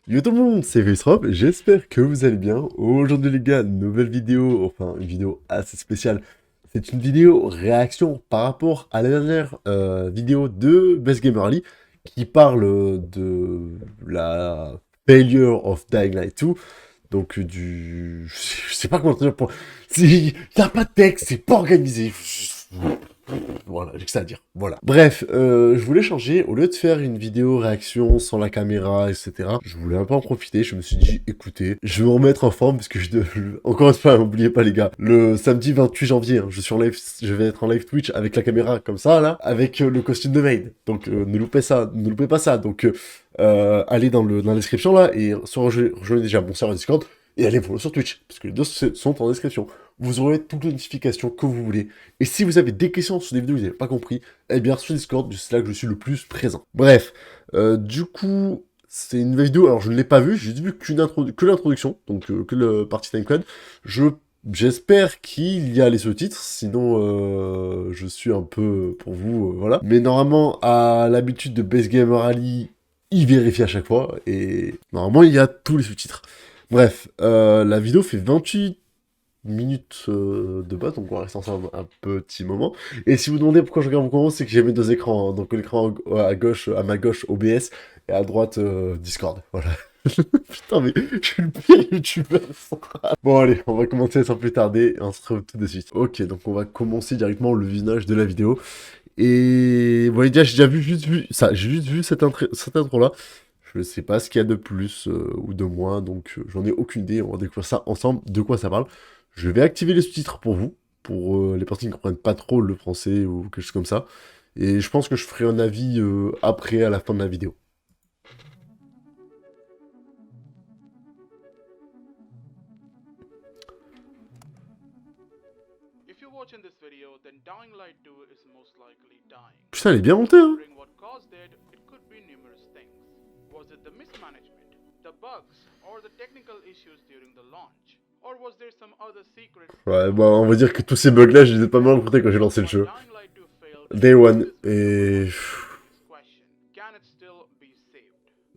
Yo tout le monde, c'est Fathroth, j'espère que vous allez bien. Aujourd'hui les gars, nouvelle vidéo, enfin une vidéo assez spéciale. C'est une vidéo réaction par rapport à la dernière vidéo de BestGamerAli qui parle de la failure of Dying Light 2. Donc du... Je sais pas comment dire pour... Il n'y a pas de texte, c'est pas organisé. Voilà, j'ai que ça à dire. Voilà. Bref, je voulais changer. Au lieu de faire une vidéo réaction sans la caméra, etc., je voulais un peu en profiter. Je me suis dit, écoutez, je vais me remettre en forme parce que encore une fois, n'oubliez pas les gars, le samedi 28 janvier, hein, je vais être en live Twitch avec la caméra comme ça, là, avec le costume de maid. Donc, ne loupez ça, ne loupez pas ça. Donc, allez dans la description là et rejoignez déjà mon serveur Discord et allez follow sur Twitch parce que les deux sont en description. Vous aurez toutes les notifications que vous voulez. Et si vous avez des questions sur des vidéos que vous n'avez pas compris, eh bien sur Discord, c'est là que je suis le plus présent. Bref, du coup, c'est une vidéo, alors je ne l'ai pas vue, j'ai vu que l'introduction, donc que le partie timecode. J'espère qu'il y a les sous-titres, sinon je suis un peu pour vous, voilà. Mais normalement, à l'habitude de BestGamerAli, il vérifie à chaque fois, et normalement il y a tous les sous-titres. Bref, la vidéo fait 28 minutes de base, donc on va rester ensemble un petit moment. Et si vous demandez pourquoi je regarde mon compte, c'est que j'ai mes deux écrans, hein. Donc l'écran à gauche, à ma gauche OBS, et à droite Discord, voilà. Putain mais je suis le pire youtubeur. Bon allez, on va commencer sans plus tarder, et on se retrouve tout de suite. Ok, donc on va commencer directement le visionnage de la vidéo. Et vous voyez déjà, juste vu ça, j'ai juste vu cette intro-là. Je sais pas ce qu'il y a de plus ou de moins, donc j'en ai aucune idée. On va découvrir ça ensemble, de quoi ça parle. Je vais activer les sous-titres pour vous, pour les personnes qui ne comprennent pas trop le français ou quelque chose comme ça. Et je pense que je ferai un avis après, à la fin de la vidéo. If you're watching this video, then Dying Light 2 is most likely dying. Putain, elle est bien montée, hein. Wondering what caused it, it could be numerous things. Was it the mismanagement, the bugs, or the technical issues during the launch? Or was there some other secret Ouais, bah on va dire que tous ces bugs-là, je les ai pas mal rencontrés quand j'ai lancé le why jeu. Dying Light 2 failed? Day One, This et... video answers this question. Can it still be saved?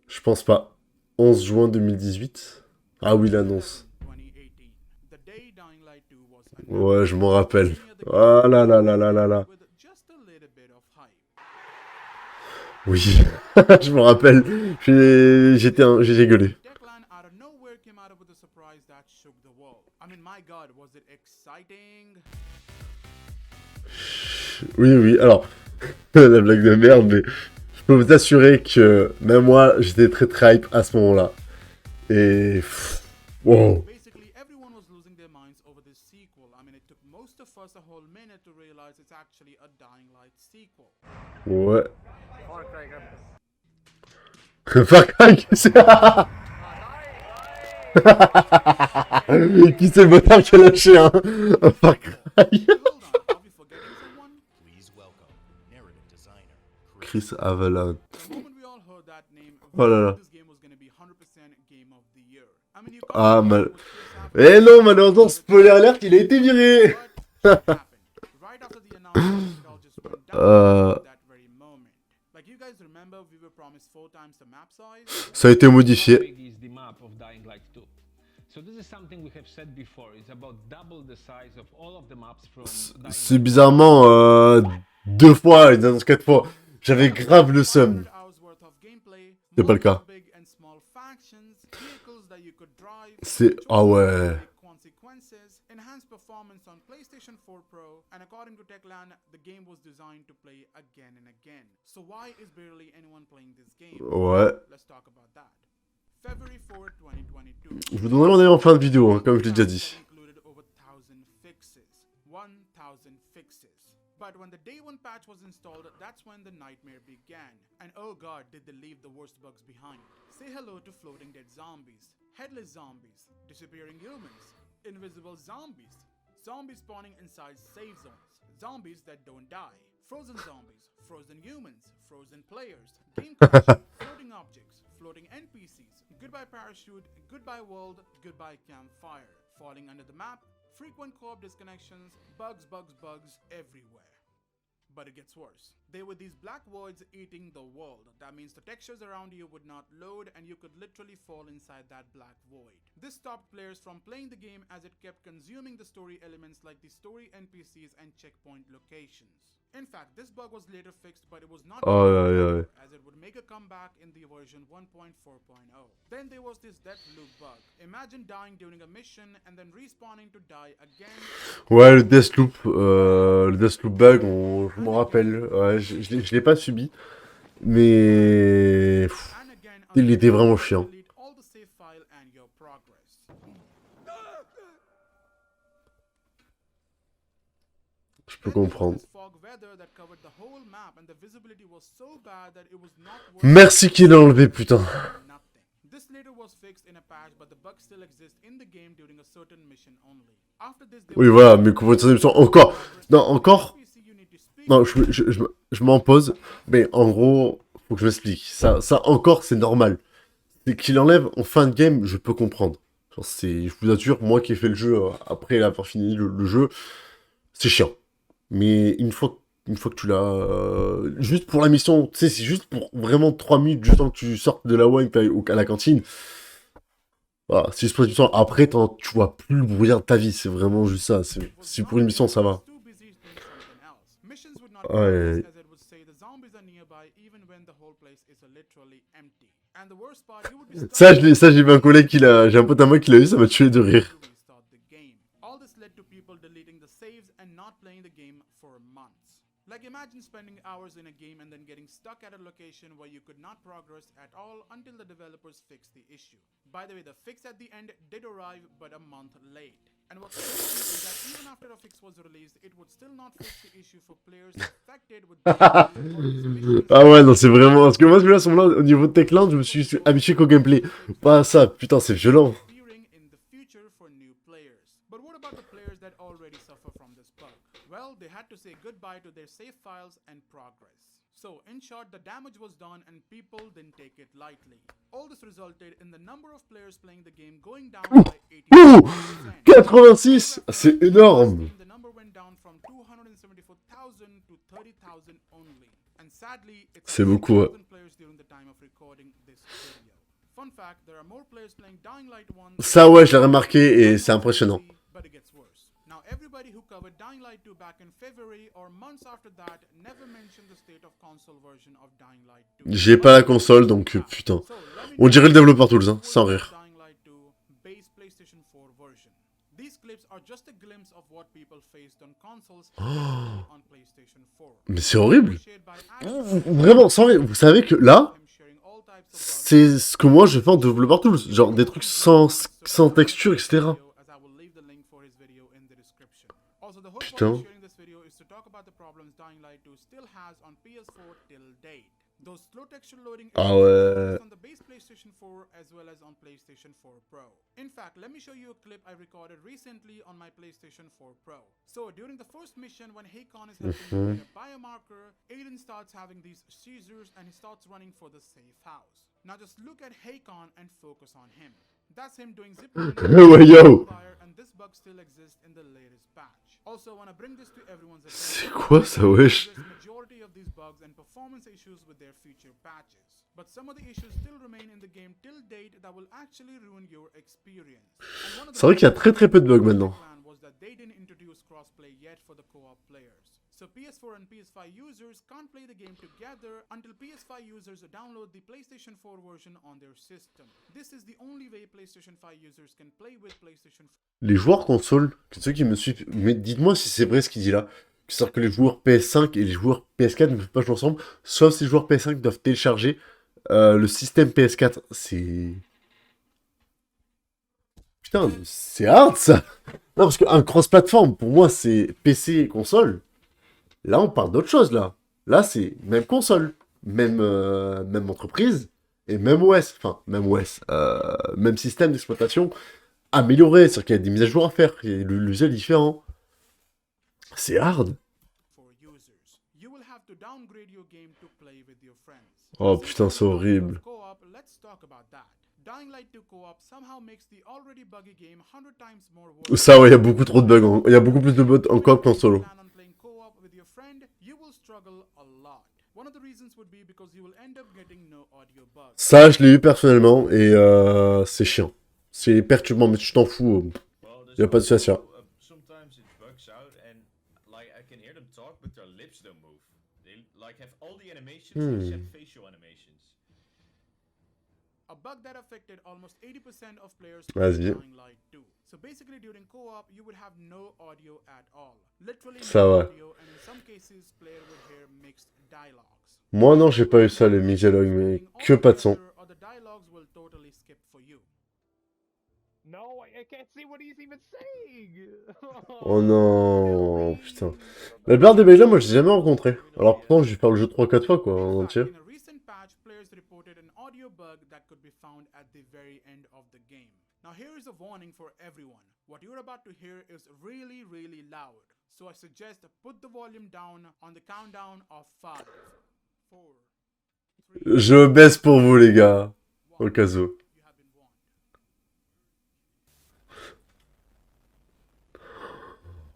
Je pense pas. 11 juin 2018. Ah oui, l'annonce. 2018, the day Dying Light 2 was Ouais, je m'en rappelle. announced. Ah là là là là là là. With just a little bit of hype. Oui, je me rappelle. J'ai gueulé. Declan out of nowhere came out with a surprise that shook the world. I mean, my god, was it exciting? Oui, oui, alors, la blague de merde, mais je peux vous assurer que même moi, j'étais très très hype à ce moment-là. Et... Wow. Basically, everyone was losing their minds over this sequel. I mean, it took most of us a whole minute to realize it's actually a Dying Light sequel. Ouais. Far Cry, c'est... Qui c'est le moteur qui a lâché, hein? Far Cry. Hold on, are we forgetting someone? Please welcome narrative designer Chris Avalon. The moment we all heard that name, we Oh là knew là. this game was going to be 100% Game of the Year. I mean, you Ah, can't mal... with Chris Eh non, malheureusement, spoiler alert, il a été viré. But shit happened. Right after the announcement, it all just went down at that very moment. Like, you guys remember we were promised 4 times the map size? Ça a été modifié. How big is the map of Dying Light 2? So this is something we have said before. It's about double the size of all of the maps from Dying C'est Light. bizarrement 2 fois, ils annoncent 4 fois. J'avais grave le seum. 500 hours worth of gameplay, C'est pas le cas. multiple big and small factions, vehicles that you could drive, C'est... Ah ouais. big consequences, enhanced performance on PlayStation 4 Pro, and according to Techland, the game was designed to play again and again. So why is barely anyone playing this game? Ouais. Let's talk about that. February 4, 2022. Je vous donnerai mon avis en fin de vidéo, hein, comme je l'ai déjà dit. Included over 1,000 fixes. 1,000 fixes. But when the day one patch was installed, that's when the nightmare began. And oh god, did they leave the worst bugs behind. Say hello to floating dead zombies, headless zombies, disappearing humans, invisible zombies, zombies spawning inside safe zones, zombies that don't die, frozen zombies, frozen humans, frozen players, game crashing, floating objects, floating NPCs, goodbye parachute, goodbye world, goodbye campfire, falling under the map, frequent co-op disconnections, bugs everywhere. But it gets worse. There were these black voids eating the world. That means the textures around you would not load and you could literally fall inside that black void. This stopped players from playing the game as it kept consuming the story elements like the story NPCs and checkpoint locations. In fact, this bug was later fixed, but it was not as it would make a comeback in the version 1.4.0. Then there was this death loop bug. Imagine dying during a mission and then respawning to die again. Ouais, le Deathloop bug, je m'en rappelle. Ouais, je l'ai pas subi. Mais il était vraiment chiant. Je peux comprendre. Merci qu'il l'a enlevé, putain. Oui, voilà, mais couverture encore. Non, encore. Non, je m'en pose. Mais en gros, faut que je m'explique. Ça encore, c'est normal. C'est qu'il enlève en fin de game, je peux comprendre. Genre, je vous assure, moi qui ai fait le jeu après avoir fini le jeu, c'est chiant. Mais une fois que tu l'as... juste pour la mission, tu sais, c'est juste pour vraiment 3 minutes, juste temps que tu sortes de la wine à la cantine. Voilà, si je pose du temps, après, tu vois plus le brouillard de ta vie, c'est vraiment juste ça. Si pour une mission, ça va. Ouais. Ça, j'ai vu un collègue j'ai un pote à moi qui l'a eu, ça m'a tué de rire. Like imagine spending hours in a game and then getting stuck at a location where you could not progress at all until the developers fixed the issue. By the way, the fix at the end did arrive, but a month late. And what's interesting is that even after a fix was released, it would still not fix the issue for players affected with... Ah ouais, non, c'est vraiment... Parce que moi, celui-là, au niveau de Techland, je me suis habitué qu'au gameplay. Pas à ça, putain, c'est violent. Well, they had to say goodbye to their save files and progress. So, in short, the damage was done and people didn't take it lightly. All this resulted in the number of players playing the game going down by 80%. 86, c'est énorme. The number went down from 274,000 to 30,000 only. And sadly, c'est beaucoup. Players during the time of recording this video. Fun fact, there are more players playing Dying Light 1. Ça ouais, je l'ai remarqué et c'est impressionnant. But it gets worse. Now, everybody who covered Dying Light 2 back in February or months after that never mentioned the state of console version of Dying Light 2. J'ai pas la console, donc putain. On dirait le développeur Tools, hein, sans rire. Dying Light 2 base PlayStation 4 version. These clips are just a glimpse of what people faced on consoles on PlayStation 4. Mais c'est horrible. Vraiment, sans rire. Vous savez que là, c'est ce que moi je fais en développeur Tools. Genre des trucs sans texture, etc. Putain. Ah ouais. In fact, let me show you a clip I recorded recently on my PlayStation 4 Pro. So, during the first mission, when Hakon is helping a biomarker, Aiden starts having these seizures and he starts running for the safe house. Now, just look at Hakon and focus on him. That's him doing zip and this bug still exists in the latest patch. Also, want to bring this to everyone's attention. C'est quoi ça, wesh? Majority of these bugs and performance issues with their future patches. But some of the issues still remain in the game till date that will actually ruin your experience. C'est vrai qu'il y a très peu de bugs maintenant. Was that they didn't introduce crossplay yet for the co-op players. So PS4 and PS5 users can't play the game together until PS5 users download the PlayStation 4 version on their system. This is the only way PlayStation 5 users can play with PlayStation 4. Les joueurs console, ceux qui me suivent, mais dites-moi si c'est vrai ce qu'il dit là. C'est-à-dire que les joueurs PS5 et les joueurs PS4 ne peuvent pas jouer ensemble, sauf si les joueurs PS5 doivent télécharger le système PS4. C'est... Putain, c'est hard ça. Non, parce qu'un cross-platform, pour moi, c'est PC et console. Là, on parle d'autre chose, là. Là, c'est même console, même entreprise, et même OS. Enfin, même OS. Même système d'exploitation amélioré. C'est-à-dire qu'il y a des mises à jour à faire. L'usage est différent. C'est hard. Oh putain, c'est horrible. Ça, ouais, il y a beaucoup trop de bugs. Il y a beaucoup plus de bugs en coop qu'en solo. struggle a lot. One of the reasons would be because you will end up getting no audio bugs. Ça, je l'ai eu personnellement, et c'est chiant. C'est perturbant, mais tu t'en fous. Well, there's Y a pas de souci à ça. also, sometimes it bugs out and like I can hear them talk but their lips don't move. They like have all the animations except facial animations. A bug that affected almost 80% of players Vas-y. playing Dying Light 2. So basically during co-op, you would have no audio at all. Literally Ça no va. audio, and in some cases, player would hear mixed dialogues. Moi, non, j'ai pas eu ça, les mixologues, mais que pas de son. Or the dialogues will totally skip for you. No, I can't see what he's even saying. Oh non, putain. La plupart des BG, moi, je les ai jamais rencontrés. Alors pourtant, j'ai fait le jeu 3-4 fois, quoi, en In fact, entier. in a recent patch, players reported an audio bug that could be found at the very end of the game. Now here is a warning for everyone. What you're about to hear is really, really loud. So I suggest put the volume down on the countdown of 5, 4, 3, Je baisse pour vous, les gars. Au 1. cas où. You have been warned.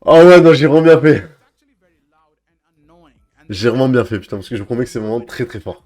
Oh ouais, non, j'ai vraiment bien fait. It's actually very loud and annoying. And J'ai vraiment bien fait, putain, parce que je vous promets que c'est vraiment très très fort.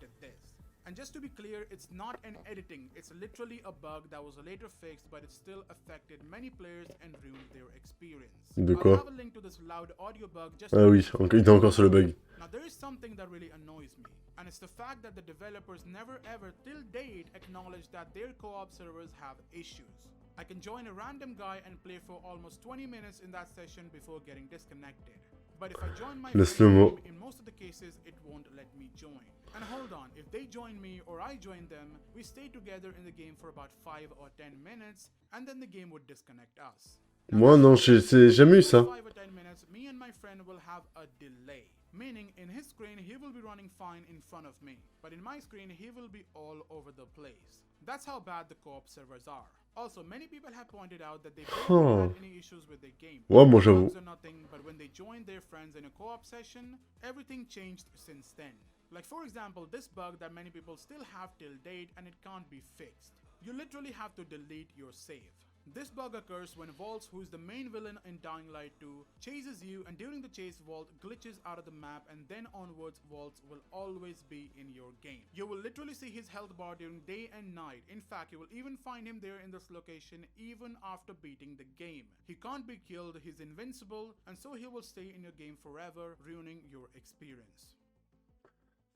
And just to be clear, it's not an editing. It's literally a bug that was later fixed, but it still affected many players and ruined their experience. De I'll quoi? have a link to this loud audio bug just Ah oui, il était encore sur le bug. Now there is something that really annoys me, and it's the fact that the developers never ever till date acknowledge that their co-op servers have issues. I can join a random guy and play for almost 20 minutes in that session before getting disconnected. But if I join my Le friend's slow-mo. game, in most of the cases it won't let me join. And hold on, if they join me or I join them, we stay together in the game for about 5 or 10 minutes, and then the game would disconnect us. Moi, non, j'ai jamais eu ça. 5 or 10 minutes, me and my friend will have a delay. Meaning, in his screen, he will be running fine in front of me. But in my screen, he will be all over the place. That's how bad the co-op servers are. Also, many people have pointed out that they've never had any issues with their game. Ouais, moi, j'avoue. Bugs or nothing, but when they joined their friends in a co-op session, everything changed since then. Like for example, this bug that many people still have till date and it can't be fixed. You literally have to delete your save. This bug occurs when Waltz, who is the main villain in Dying Light 2, chases you, and during the chase Walt glitches out of the map, and then onwards Waltz will always be in your game. You will literally see his health bar during day and night. In fact, you will even find him there in this location even after beating the game. He can't be killed, he's invincible, and so he will stay in your game forever, ruining your experience.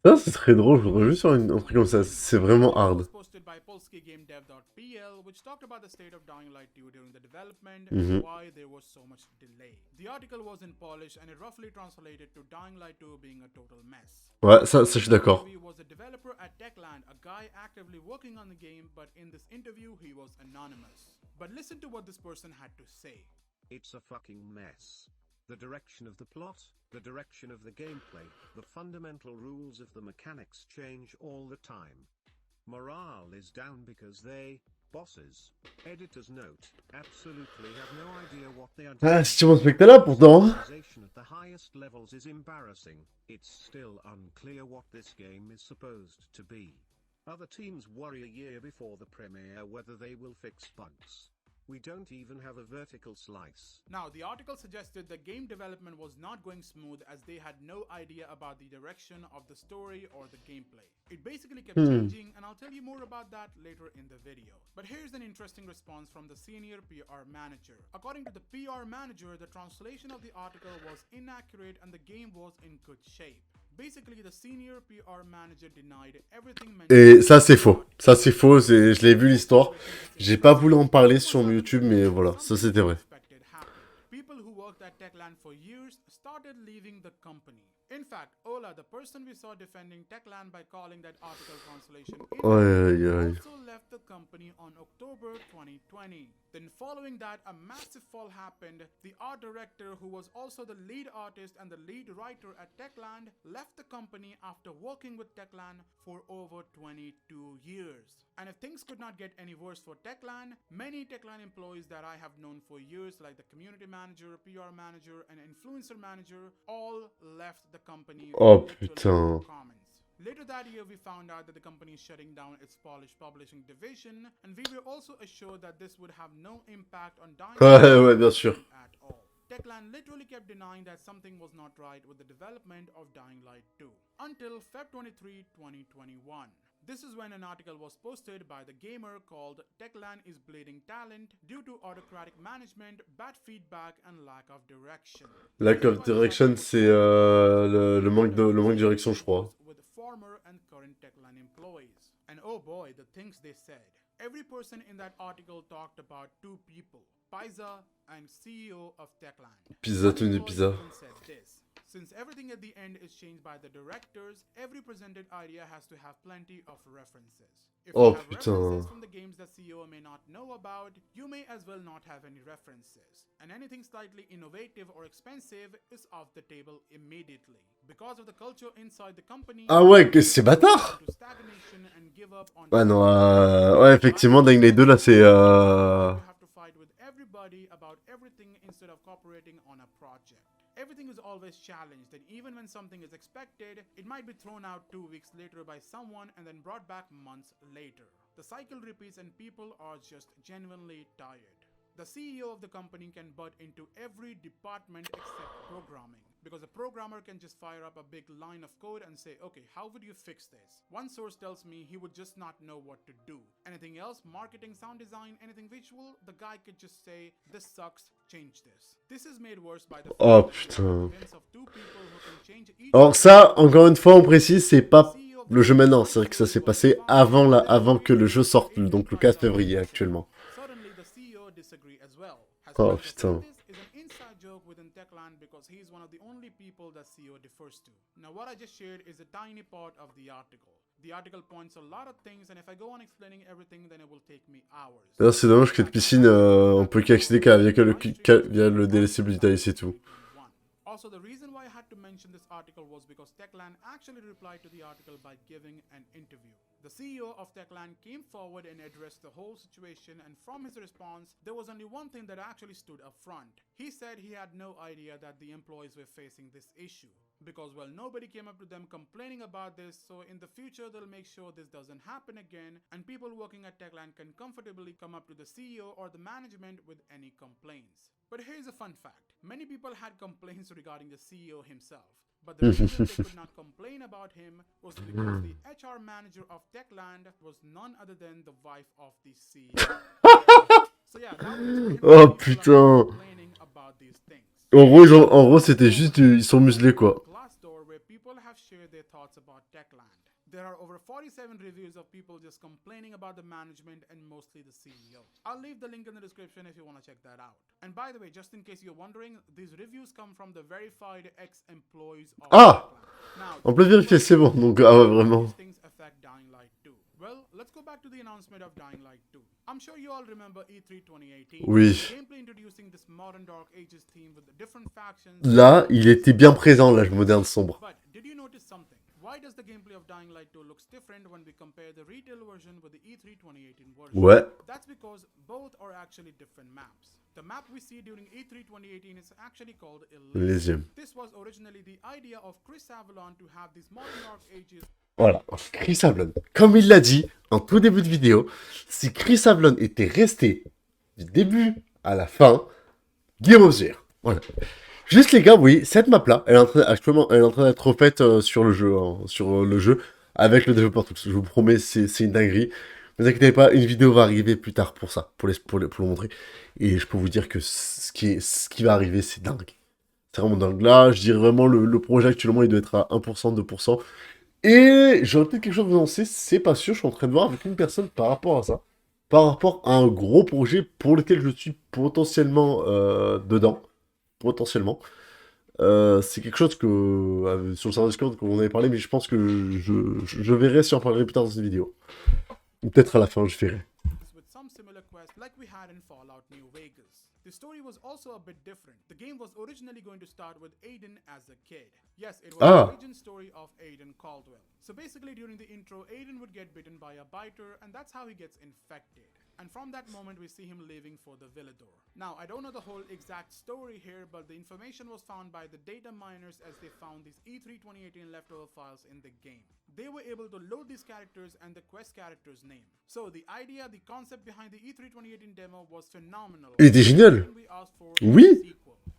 Ça, c'est très drôle, je voudrais juste faire un truc comme ça. C'est vraiment hard. Was posted by polskigamedev.pl, which talked about the state of Dying Light 2 during the development and why there was so much delay. The article was in Polish and it roughly translated to Dying Light 2 being a total mess. Ouais, ça je suis d'accord. He was a developer at Techland, a guy actively working on the game, but in this interview he was anonymous. But listen to what this person had to say. It's a fucking mess. The direction of the plot, the direction of the gameplay, the fundamental rules of the mechanics change all the time. Morale is down because they, bosses, editor's note, absolutely have no idea what they are Ah, si tu m'en spectais là, pourtant. Organization at the highest levels is embarrassing. It's still unclear what this game is supposed to be. Other teams worry a year before the premiere whether they will fix bugs. We don't even have a vertical slice. Now, the article suggested the game development was not going smooth as they had no idea about the direction of the story or the gameplay. It basically kept changing, and I'll tell you more about that later in the video. But here's an interesting response from the senior PR manager. According to the PR manager, the translation of the article was inaccurate and the game was in good shape. Basically, the senior PR manager denied everything mentioned. Et ça, c'est faux. Ça, c'est faux. Je l'ai vu l'histoire. J'ai pas voulu en parler sur YouTube, mais voilà, ça c'était vrai. People who worked at Techland for years started leaving the company. In fact, Ola, the person we saw defending Techland by calling that article translation inaccurate, also left the company on October 2020. Then following that, a massive fall happened. The art director, who was also the lead artist and the lead writer at Techland, left the company after working with Techland for over 22 years. And if things could not get any worse for Techland, many Techland employees that I have known for years, like the community manager, PR manager, and influencer manager, all left the company. Oh, literally putain. comments. Later that year, we found out that the company is shutting down its Polish publishing division, and we were also assured that this would have no impact on Dying Ouais, ouais, bien sûr. at all. Techland literally kept denying that something was not right with the development of Dying Light 2 until Feb 23, 2021. This is when an article was posted by the gamer called Techland is bleeding talent due to autocratic management, bad feedback and lack of direction. Lack of direction, c'est le manque de direction, je crois. With former and current Techland employees. And oh boy, the things they said. Every person in that article talked about two people, Pisa and CEO of Techland. Pizza, tenue pizza. Said this. Since everything at the end is changed by the directors, every presented idea has to have plenty of references. If you have references from the games that CEO may not know about, you may as well not have any references. And anything slightly innovative or expensive is off the table immediately. Because of the culture inside the company, Ah ouais, que c'est bâtard. Ouais, non, ouais, effectivement, Dying Light 2, là, c'est... Everything is always challenged, and even when something is expected, it might be thrown out 2 weeks later by someone and then brought back months later. The cycle repeats and people are just genuinely tired. The CEO of the company can butt into every department except programming, because a programmer can just fire up a big line of code and say, okay, how would you fix this? One source tells me he would just not know what to do. Anything else, marketing, sound design, anything visual, the guy could just say, this sucks, change this. This is made worse by the Oh putain. Alors ça, encore une fois, on précise, c'est pas le jeu maintenant, c'est vrai que ça s'est passé avant que le jeu sorte, donc le 4 février actuellement. Oh putain. Because he's one of the only people that CEO defers to. Now what I just shared is a tiny part of the article. The article points a lot of things, and if I go on explaining everything, then it will take me hours. D'ailleurs, c'est dommage que cette piscine, on peut qu'accéder via le DLC Budget, c'est tout. Also, the reason why I had to mention this article was because Techland actually replied to the article by giving an interview. The CEO of Techland came forward and addressed the whole situation, and from his response, there was only one thing that actually stood up front. He said he had no idea that the employees were facing this issue. Because, well, nobody came up to them complaining about this, so in the future they'll make sure this doesn't happen again, and people working at Techland can comfortably come up to the CEO or the management with any complaints. But here's a fun fact. Many people had complaints regarding the CEO himself. But the reason they could not complain about him was because the HR manager of Techland was none other than the wife of the CEO. So yeah, oh putain. En gros, c'était juste, ils sont muselés quoi. There are over 47 reviews of people just complaining about the management and mostly the CEO. I'll leave the link in the description if you want to check that out. And by the way, just in case you're wondering, these reviews come from the verified ex-employees of Ah! On peut vérifier, c'est bon, donc ah ouais, vraiment. Well, let's go back to the announcement of Dying Light 2. I'm sure you all remember E3 2018. Oui. Gameplay introducing this modern Dark Ages theme with the different factions. Là, il était bien présent, l'âge moderne sombre. But did you notice something? Why does the gameplay of Dying Light 2 looks different when we compare the retail version with the E3 2018 version? Ouais. That's because both are actually different maps. The map we see during E3 2018 is actually called Elysium. This was originally the idea of Chris Avellone to have these modern Dark Ages. Voilà, Chris Avellone, comme il l'a dit en tout début de vidéo, si Chris Avellone était resté du début à la fin, Game of the Year. Voilà. Juste les gars, oui, cette map-là, elle est en train d'être refaite sur le jeu, avec le développeur. Je vous promets, c'est une dinguerie. Ne vous inquiétez pas, une vidéo va arriver plus tard pour ça, pour le montrer. Et je peux vous dire que ce qui va arriver, c'est dingue. C'est vraiment dingue. Là, je dirais vraiment, le projet actuellement, il doit être à 1%, 2%. Et j'aurais peut-être quelque chose à vous annoncer, c'est pas sûr, je suis en train de voir avec une personne par rapport à ça. Par rapport à un gros projet pour lequel je suis potentiellement dedans. Potentiellement. C'est quelque chose que, sur le serveur Discord, qu'on avait parlé, mais je pense que je verrai si on parlerai plus tard dans cette vidéo. Ou peut-être à la fin, je verrai. The story was also a bit different. The game was originally going to start with Aiden as a kid. Yes, it was the origin story of Aiden Caldwell. So basically during the intro, Aiden would get bitten by a biter, and that's how he gets infected. And from that moment, we see him leaving for the Villador. Now, I don't know the whole exact story here, but the information was found by the data miners as they found these E3 2018 leftover files in the game. They were able to load these characters and the quest character's name. So the idea, the concept behind the E3 2018 demo was phenomenal. Il était génial. Oui.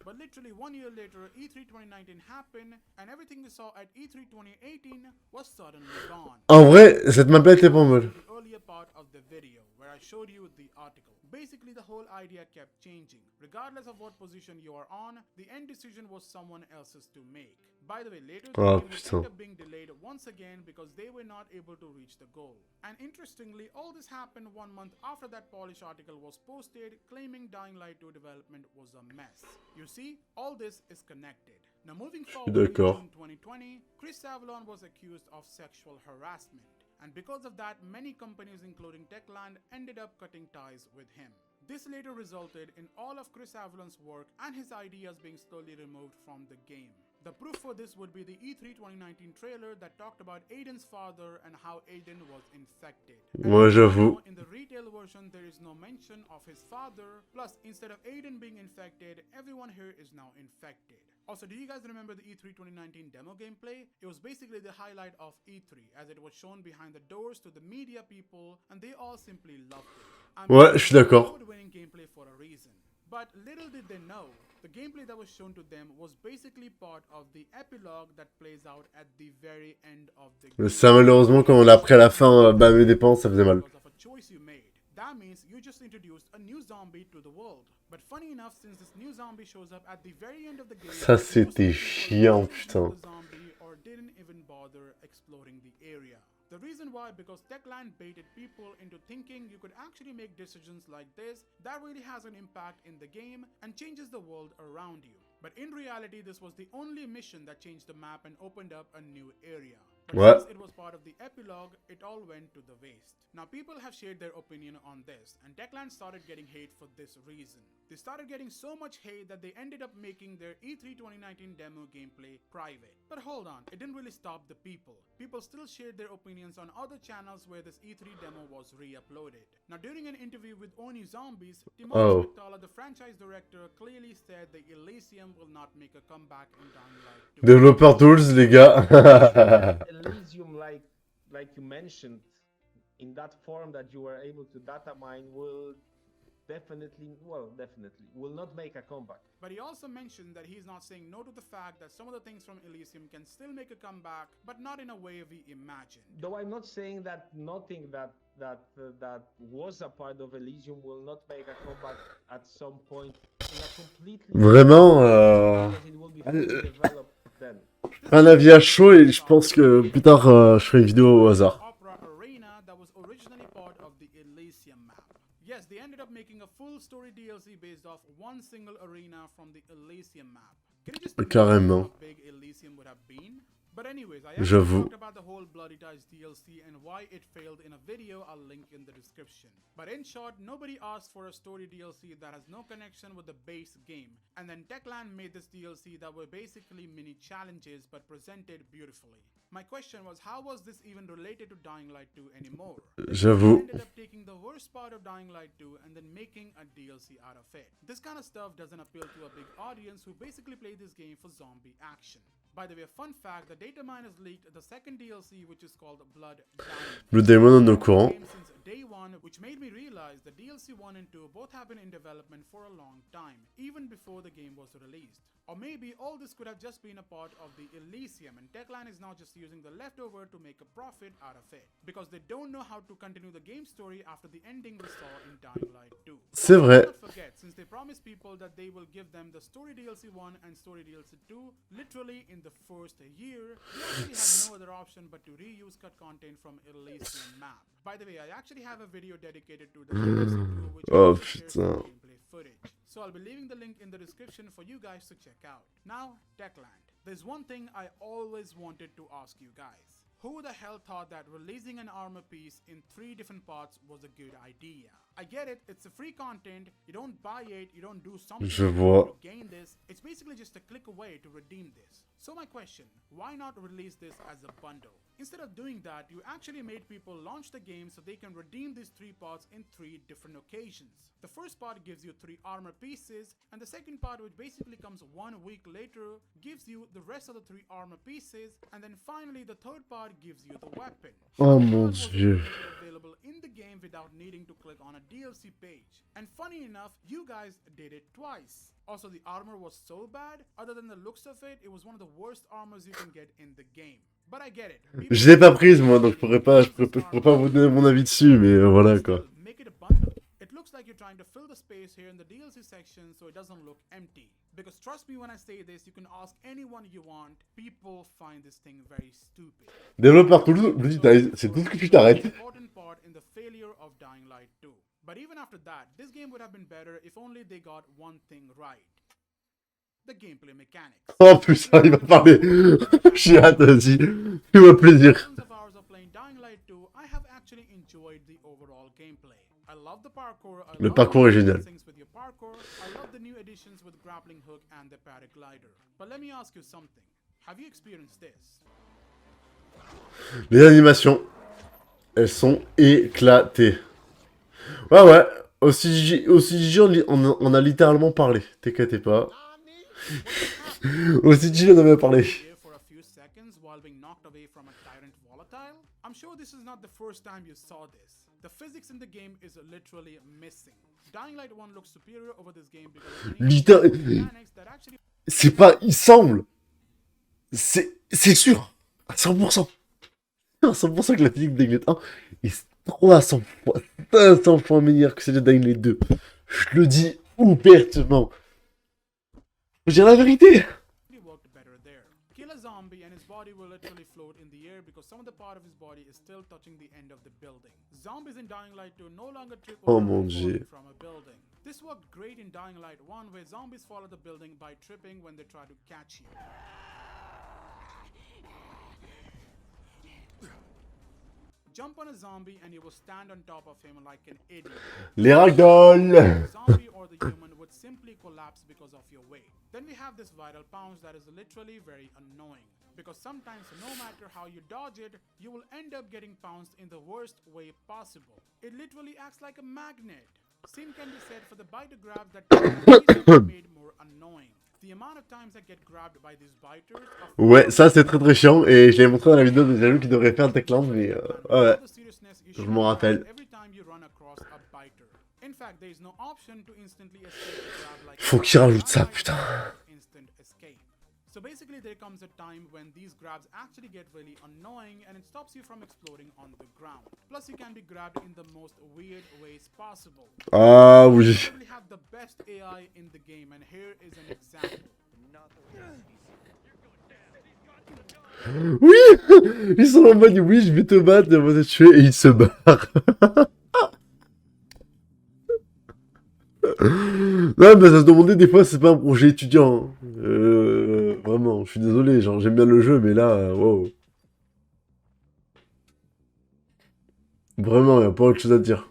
But literally 1 year later, E3 2019 happened, and everything we saw at E3 2018 was suddenly gone. En vrai, cette map-là était pas mal. The earlier part of the video, where I showed you the article. Basically, the whole idea kept changing. Regardless of what position you are on, the end decision was someone else's to make. By the way, later the Oh, game would putain. end up being delayed once again because they were not able to reach the goal. And interestingly, all this happened 1 month after that Polish article was posted claiming Dying Light 2 development was a mess. You see, all this is connected. Now moving forward in D'accord. June 2020, Chris Avellone was accused of sexual harassment. And because of that, many companies including Techland ended up cutting ties with him. This later resulted in all of Chris Avallone's work and his ideas being slowly removed from the game. The proof for this would be the E3 2019 trailer that talked about Aiden's father and how Aiden was infected. Ouais, j'avoue. In the retail version, there is no mention of his father. Plus, instead of Aiden being infected, everyone here is now infected. Also, do you guys remember the E3 2019 demo gameplay? It was basically the highlight of E3 as it was shown behind the doors to the media people and they all simply loved it. Ouais, je suis d'accord. Award-winning gameplay for a reason. But little did they know, the gameplay that was shown to them was basically part of the epilogue that plays out at the very end of the game. Ça, malheureusement, quand on l'a pris à la fin, bah, mes dépenses, ça faisait mal. Because of a choice you made. That means you just introduced a new zombie to the world. But funny enough, since this new zombie shows up at the very end of the game, Ça, c'était chiant, putain. the zombie or didn't even bother exploring the area. The reason why, because Techland baited people into thinking you could actually make decisions like this that really has an impact in the game and changes the world around you. But in reality, this was the only mission that changed the map and opened up a new area. But Ouais. since it was part of the epilogue, it all went to the waste. Now people have shared their opinion on this, and Techland started getting hate for this reason. They started getting so much hate that they ended up making their E3 2019 demo gameplay private. But hold on, it didn't really stop the people. People still shared their opinions on other channels where this E3 demo was re-uploaded. Now during an interview with Oni Zombies, Timothy McTullah, the franchise director, clearly said the Elysium will not make a comeback in Dying Light 2. Développeur tools, les gars. Elysium, like you mentioned, in that form that you were able to data mine will definitely will not make a comeback. But he also mentioned that he's not saying no to the fact that some of the things from Elysium can still make a comeback, but not in a way we imagine. Though I'm not saying that nothing that was a part of Elysium will not make a comeback at some point in a completely Vraiment, because it will be fully developed then. un avis à chaud et je pense que plus tard, je ferai une vidéo au hasard. Opera Arena that was originally part of the Elysium map. Yes, they ended up making a full story DLC based off one single arena from the Elysium map. Can you just imagine how big Elysium would have been? But anyways, I actually talked about the whole Bloody Ties DLC and why it failed in a video I'll link in the description. But in short, nobody asked for a story DLC that has no connection with the base game. And then Techland made this DLC that were basically mini challenges but presented beautifully. My question was, how was this even related to Dying Light 2 anymore? J'avoue. They ended up taking the worst part of Dying Light 2 and then making a DLC out of it. This kind of stuff doesn't appeal to a big audience who basically play this game for zombie action. By the way, a fun fact, the data miners leaked the second DLC, which is called Blood Diamond. Le démon en est au courant. Since day one, which made me realize the DLC 1 and 2 both have been in development for a long time, even before the game was released. Or maybe all this could have just been a part of the Elysium and Techland is now just using the leftover to make a profit out of it. Because they don't know how to continue the game story after the ending we saw in Dying Light 2. C'est vrai. Don't forget, since they promised people that they will give them the story DLC 1 and story DLC 2 literally in the first year, they actually had no other option but to reuse cut content from Elysium map. By the way, I actually have a video dedicated to the DLC 2 which also shares some gameplay footage. So I'll be leaving the link in the description for you guys to check out. Now, Techland. There's one thing I always wanted to ask you guys. Who the hell thought that releasing an armor piece in 3 different parts was a good idea? I get it, it's a free content, you don't buy it, you don't do something to gain this, it's basically just a click away to redeem this. So my question, why not release this as a bundle? Instead of doing that, you actually made people launch the game so they can redeem these 3 parts in 3 different occasions. The first part gives you 3 armor pieces, and the second part, which basically comes 1 week later, gives you the rest of the 3 armor pieces, and then finally the third part gives you the weapon. Oh mon Dieu. Available in the game without needing to click on a DLC page. And funny enough, you guys did it twice. Also, the armor was so bad, other than the looks of it, it was one of the worst armors you can get in the game. But I get it. Je l'ai pas prise moi, donc je pourrais pas vous donner mon avis dessus, mais voilà quoi. Make it a bundle. It looks like you're trying to fill the space here in the DLC section so it doesn't look empty. Because trust me when I say this, you can ask anyone you want. People find this thing very stupid. Développeur, c'est tout ce que tu t'arrêtes. Important part in the failure of Dying Light 2. But even after that, this game would have been better if only they got one thing right. The gameplay mechanics. Oh putain, il va parler. J'ai hâte, vas-y. Fais-moi plaisir. Thousands of hours of playing Dying Light 2, I have actually enjoyed the overall gameplay. I love the parkour. Le parcours est génial. With your parkour. I love the new additions with grappling hook and the paraglider. But let me ask you something. Have you experienced this? Les animations, elles sont éclatées. Ouais. Aussi on a littéralement parlé. T'inquiète pas. Aussi on avait parlé. For a few seconds while being knocked away from a tyrant volatile. I'm sure this is not the first time you saw this. The physics in the game is literally missing. Dying Light 1 looks superior over this game because of mechanics that actually... C'est pas... Il semble... C'est sûr. À 100%. À 100% que la physique de Dying Light 1 est 300 fois, 500 fois meilleure que celle de Dying Light 2. Je le dis ouvertement. Faut dire la vérité. Kill a zombie and his body will literally float in the air because some of the part of his body is still touching the end of the building. Zombies in Dying Light 2 no longer trip over from a building. This worked great in Dying Light 1 where zombies follow the building by tripping when they try to catch you. Jump on a zombie and you will stand on top of him like an idiot. Les ragdolls. The zombie or the human would simply collapse because of your weight. Then we have this vital pounce that is literally very annoying. Because sometimes no matter how you dodge it, you will end up getting pounced in the worst way possible. It literally acts like a magnet. Same can be said for the biter grabs that made more annoying. The amount of times I get grabbed by these biters. Ouais, ça c'est très chiant et je l'ai montré dans la vidéo de Jaloux qui devrait faire Techland, mais ouais, je m'en rappelle. Faut qu'il rajoute ça, putain. So basically there comes a time when these grabs actually get really annoying and it stops you from exploding on the ground. Plus you can be grabbed in the most weird ways possible. Ah oui. You probably have the best AI in the game and here is an example. Oui. Ils sont en mode oui je vais te battre, on va te tuer et ils se barrent. Non mais ça se demandait des fois c'est pas un projet étudiant. Vraiment, je suis désolé, genre j'aime bien le jeu mais là, wow. Vraiment, y a pas autre chose à dire.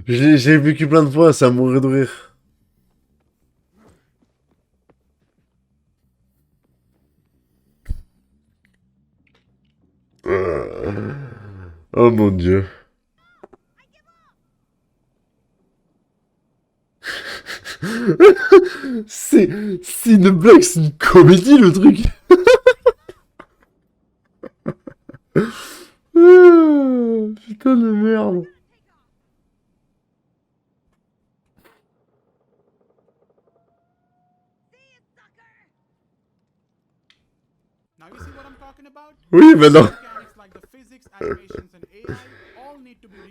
J'ai vécu plein de fois, ça mourait de rire. Oh mon dieu. C'est une blague, c'est une comédie le truc. Putain de merde. Oui, mais non.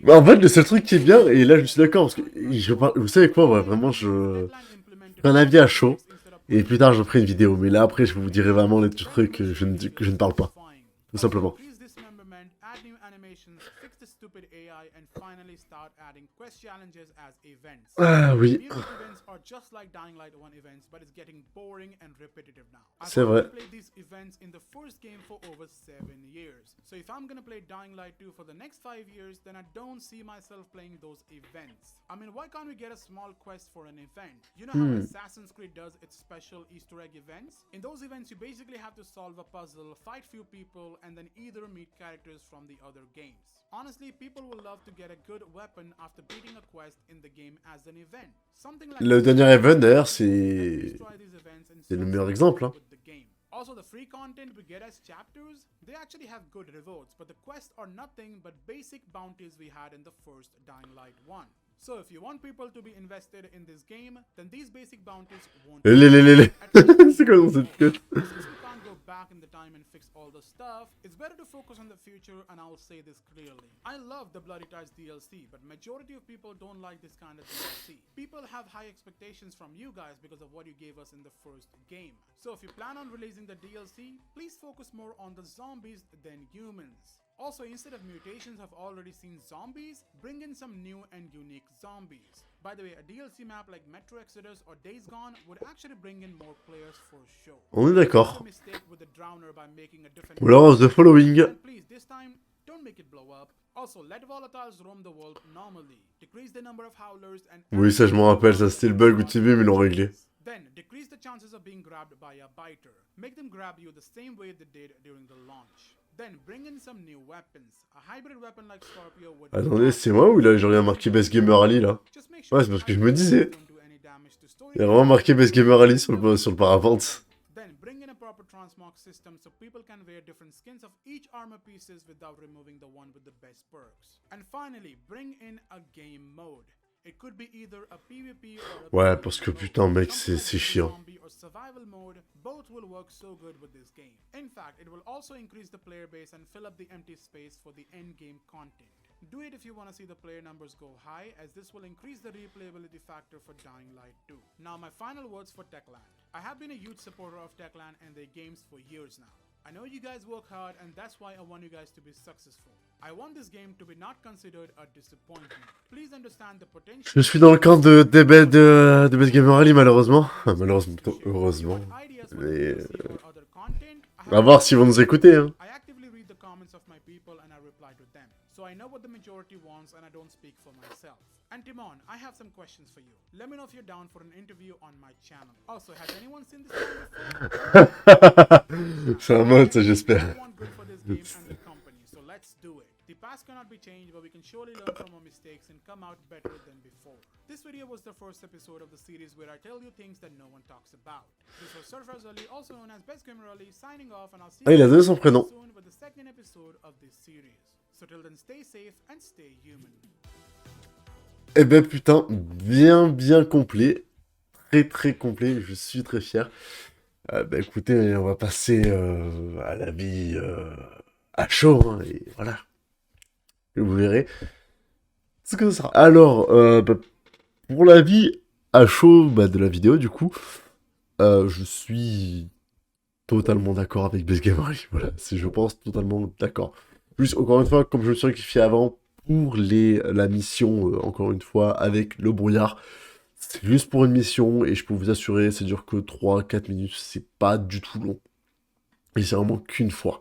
Bah en fait, le seul truc qui est bien, et là je suis d'accord, parce que vous savez quoi, ouais, vraiment, je fais un avis à chaud, et plus tard je ferai une vidéo, mais là après je vous dirai vraiment les trucs que je ne parle pas, tout simplement. Ah oui. C'est vrai. So if I'm gonna play Dying Light 2 for the next 5 years, then I don't see myself playing those events. I mean, why can't we get a small quest for an event? You know how Assassin's Creed does its special Easter egg events? In those events, you basically have to solve a puzzle, fight few people, and then either meet characters from from the other games. Honestly, people will love to get a good weapon after beating a quest in the game as an event. Something like Le dernier event, d'ailleurs, c'est le meilleur exemple. Hein. Also, the free content we get as chapters, they actually have good rewards, but the quests are nothing but basic bounties we had in the first Dying Light 1. So if you want people to be invested in this game, then these basic bounties won't C'est quoi dans cette tête? Since we can't go back in the time and fix all the stuff, it's better to focus on the future, and I'll say this clearly. I love the Bloody Ties DLC, but majority of people don't like this kind of DLC. People have high expectations from you guys because of what you gave us in the first game. So if you plan on releasing the DLC, please focus more on the zombies than humans. Also, instead of mutations I've already seen zombies, bring in some new and unique zombies. By the way, a DLC map like Metro Exodus or Days Gone would actually bring in more players for sure. On est d'accord. Ou alors The Following. Please, this time, don't make it blow up. Also, let volatiles roam the world normally. Decrease the number of howlers and... Oui, ça je m'en rappelle, ça c'était le bug où TV, mais ils l'ont réglé. Then, decrease the chances of being grabbed by a biter. Make them grab you the same way they did during the launch. Then, bring in some new weapons. A hybrid weapon like Scorpio would... Attendez, c'est moi ou là j'ai rien marqué BestGamerAli là? Ouais, c'est parce que je me disais. Il y a vraiment marqué BestGamerAli sur le parapente. Then, bring in a proper transmog system so people can wear different skins of each armor pieces without removing the one with the best perks. And finally, bring in a game mode. It could be either a PvP or a Ouais, parce que putain, mec, c'est chiant. or survival mode. Both will work so good with this game. In fact, it will also increase the player base and fill up the empty space for the end game content. Do it if you want to see the player numbers go high, as this will increase the replayability factor for Dying Light 2. Now, my final words for Techland. I have been a huge supporter of Techland and their games for years now. I know you guys work hard, and that's why I want you guys to be successful. I want this game to be not considered a disappointment. Please understand the potential... Je suis dans le camp de BestGamerAli, malheureusement. Enfin, malheureusement, plutôt heureusement. Mais... on va voir s'ils vont nous écouter, hein. I actively read the comments of my people and I reply to them. So I know what the majority wants and I don't speak for myself. And Timon, I have some questions for you. Let me know if you're down for an interview on my channel. Also, has anyone seen this game before? C'est un mode, ça, j'espère. I want good for this game and the company, so let's do it. The past cannot be changed, but we can surely learn from our mistakes and come out better than before. This video was the first episode of the series where I tell you things that no one talks about. This was BestGamerAli, also known as BestGamerAli, signing off, and I'll see il a donné you son prénom. soon with the second episode of this series. So till then, stay safe and stay human. Eh ben putain, bien complet. Très complet, je suis très fier. Bah écoutez, on va passer à la vie à chaud, hein, et voilà. Et vous verrez ce que ce sera. Alors, bah, pour la vie à chaud de la vidéo, du coup, je suis totalement d'accord avec BestGamerAli. Voilà, c'est, je pense, totalement d'accord. Plus, encore une fois, comme je me suis rectifié avant, pour la mission, encore une fois, avec le brouillard, c'est juste pour une mission, et je peux vous assurer, ça dure que 3-4 minutes, c'est pas du tout long. Et c'est vraiment qu'une fois.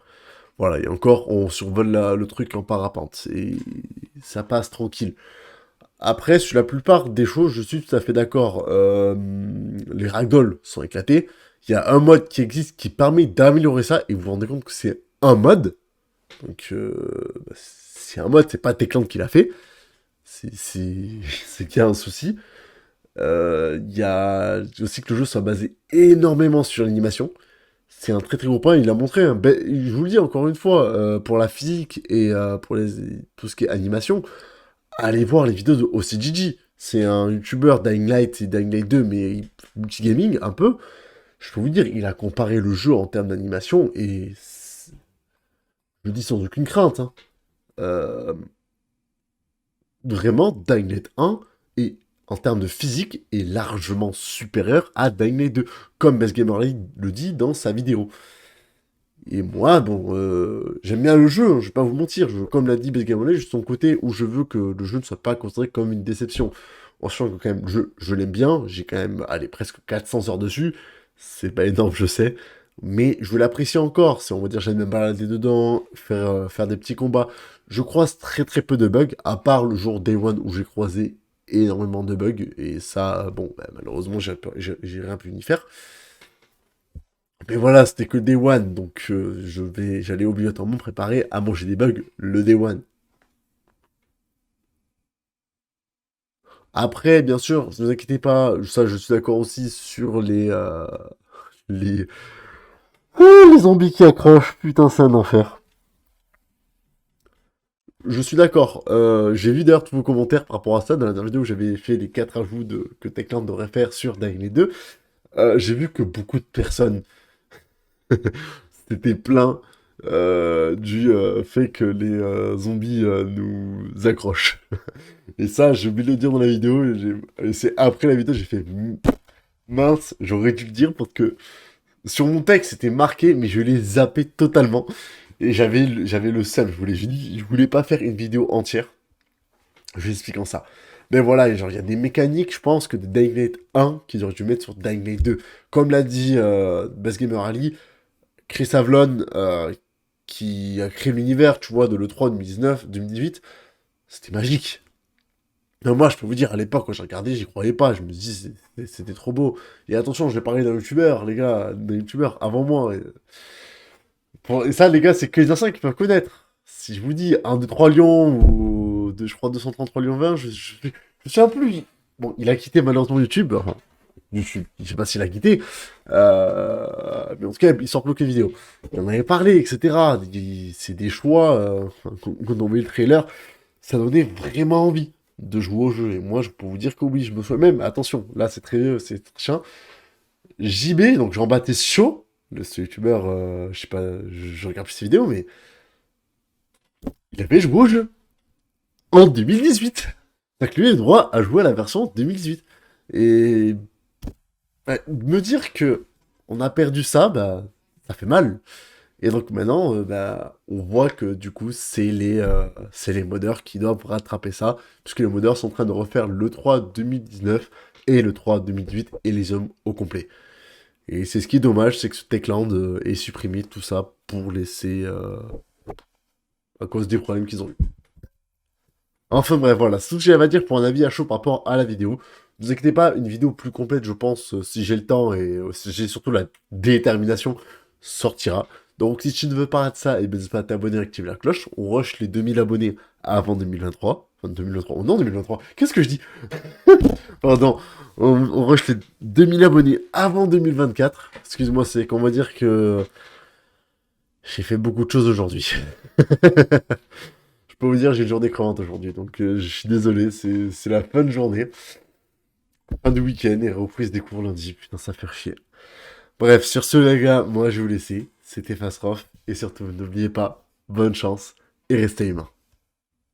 Voilà, et encore, on survole le truc en parapente, et ça passe tranquille. Après, sur la plupart des choses, je suis tout à fait d'accord. Les ragdolls sont éclatés. Il y a un mode qui existe qui permet d'améliorer ça, et vous vous rendez compte que c'est un mode. Donc, c'est un mode, c'est pas Techland qui l'a fait. C'est qu'il y a un souci. Il y a aussi que le jeu soit basé énormément sur l'animation. C'est un très gros point, il a montré. Hein. Je vous le dis encore une fois, pour la physique et pour tout ce qui est animation, allez voir les vidéos de OCGG. C'est un youtubeur Dying Light et Dying Light 2, mais multigaming un peu. Je peux vous dire, il a comparé le jeu en termes d'animation et... je le dis sans aucune crainte. Hein. Vraiment, Dying Light 1 est, en termes de physique, est largement supérieur à Dying Light 2, comme BestGamerAli le dit dans sa vidéo. Et moi, bon, j'aime bien le jeu, hein, je vais pas vous mentir. Comme l'a dit BestGamerAli, je suis de son côté où je veux que le jeu ne soit pas considéré comme une déception. En sachant que quand même, je l'aime bien, j'ai quand même, allez, presque 400 heures dessus. C'est pas énorme, je sais. Mais je veux l'apprécier encore. On va dire, j'aime bien me balader dedans, faire des petits combats. Je croise très peu de bugs, à part le jour Day 1 où j'ai croisé énormément de bugs. Et ça, bon, bah, malheureusement, j'ai rien pu y faire. Mais voilà, c'était que le Day One, donc j'allais obligatoirement préparer à manger des bugs le Day One. Après, bien sûr, ne vous inquiétez pas, ça je suis d'accord aussi sur les... les zombies qui accrochent, putain c'est un enfer. Je suis d'accord, j'ai vu d'ailleurs tous vos commentaires par rapport à ça, dans la dernière vidéo où j'avais fait les 4 ajouts que Techland devrait faire sur Dying Light 2, j'ai vu que beaucoup de personnes s'étaient plaints du fait que les zombies nous accrochent. Et ça, j'ai oublié de le dire dans la vidéo, et c'est après la vidéo j'ai fait mince, j'aurais dû le dire parce que sur mon texte c'était marqué, mais je l'ai zappé totalement. Et j'avais le seum, je voulais pas faire une vidéo entière, je vous explique en ça. Mais voilà, genre, il y a des mécaniques, je pense, que de Dying Light 1 qu'ils auraient dû mettre sur Dying Light 2. Comme l'a dit BestGamerAli, Chris Avlon, qui a créé l'univers, tu vois, de l'E3 2019, 2018, c'était magique. Mais moi, je peux vous dire, à l'époque, quand j'ai regardé, j'y croyais pas. Je me dis, c'était trop beau. Et attention, je vais parler d'un youtubeur, les gars, d'un youtubeur avant moi. Et ça, les gars, c'est que les anciens qui peuvent connaître. Si je vous dis 1, 2, 3 Lions, ou je crois 233 Lions 20, je sais plus. Bon, il a quitté malheureusement YouTube. Enfin, YouTube, je sais pas s'il a quitté. Mais en tout cas, il sort plus que vidéos. Il en avait parlé, etc. C'est des choix. Quand on met le trailer, ça donnait vraiment envie de jouer au jeu. Et moi, je peux vous dire que oui, je me souviens même. Attention, là, c'est très chiant. JB, donc Jean-Baptiste Chaud, ce youtubeur, je sais pas, je regarde plus ses vidéos, mais il avait joué au jeu en 2018. Donc lui, il a le droit à jouer à la version 2018. Et me dire que on a perdu ça, bah, ça fait mal. Et donc maintenant, bah, on voit que du coup, c'est les modeurs qui doivent rattraper ça, puisque les modeurs sont en train de refaire le 3 2019 et le 3 2018 et les hommes au complet. Et c'est ce qui est dommage, c'est que ce Techland ait supprimé tout ça pour laisser à cause des problèmes qu'ils ont eu. Enfin bref, voilà, c'est tout ce que j'avais à dire pour un avis à chaud par rapport à la vidéo. Ne vous inquiétez pas, une vidéo plus complète, je pense, si j'ai le temps et si j'ai surtout la détermination, sortira. Donc si tu ne veux pas rater ça, n'hésite pas à t'abonner et activer la cloche. On rush les 2000 abonnés avant 2023. Enfin 2023, oh non 2023, qu'est-ce que je dis? Pardon, on rush les 2000 abonnés avant 2024. Excuse-moi, c'est qu'on va dire que j'ai fait beaucoup de choses aujourd'hui. Je peux vous dire, j'ai une journée crevante aujourd'hui, donc je suis désolé, c'est la fin de journée. Fin du week-end et reprise des cours lundi, putain ça fait chier. Bref, sur ce les gars, moi je vais vous laisser, c'était Fathroth, et surtout n'oubliez pas, bonne chance et restez humains.